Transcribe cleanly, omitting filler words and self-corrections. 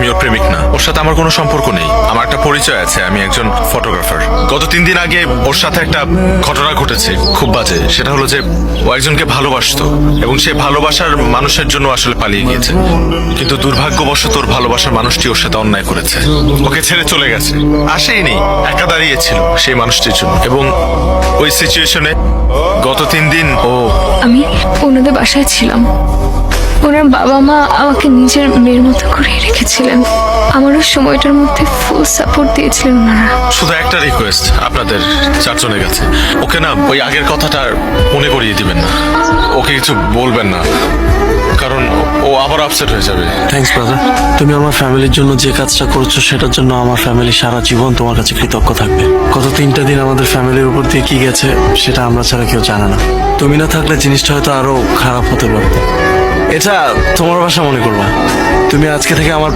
আমি ওর প্রেমিক না, ওর সাথে আমার কোনো সম্পর্ক নেই। আমার একটা পরিচয় আছে, আমি একজন ফটোগ্রাফার। গত 3 দিন আগে ওর সাথে একটা ঘটনা ঘটেছে, খুব বাজে। সেটা হলো যে ও একজনকে ভালোবাসতো এবং সে ভালোবাসার মানুষের জন্য আসলে পালিয়ে গিয়েছে, কিন্তু দুর্ভাগ্যবশত ওর ভালোবাসার মানুষটি ওর সাথে অন্যায় করেছে, ওকে ছেড়ে চলে গেছে। আসেইনি, একা দাঁড়িয়েছিল সেই মানুষটির জন্য। এবং ওই সিচুয়েশনে গত 3 দিন ও আমি ওনাদের বাসায় ছিলাম। ওনার বাবা মা আমাকে নিজের মেয়ের মতো করে রেখেছিলেন। আমার ওই সময়টার মধ্যে ফুল সাপোর্ট দিয়েছিলেন ওনারা। শুধু একটা রিকোয়েস্ট আপনাদের 4 জনের কাছে, ওকে না ওই আগের কথাটা আর মনে করিয়ে দিবেন না, ওকে কিছু বলবেন না, কারণ ও আবার আপসেট হয়ে যাবে। থ্যাঙ্কস ব্রাদার, তুমি আমার ফ্যামিলির জন্য যে কাজটা করছো সেটার জন্য আমার ফ্যামিলি সারা জীবন তোমার কাছে কৃতজ্ঞ থাকবে। গত 3টা দিন আমাদের ফ্যামিলির উপর দিয়ে কি গেছে সেটা আমরা ছাড়া কেউ জানে না। তুমি না থাকলে জিনিসটা হয়তো আরো খারাপ হতে পারতো। এটা তোমার বাসা মনে করবা। তুমি আজকে থেকে আমার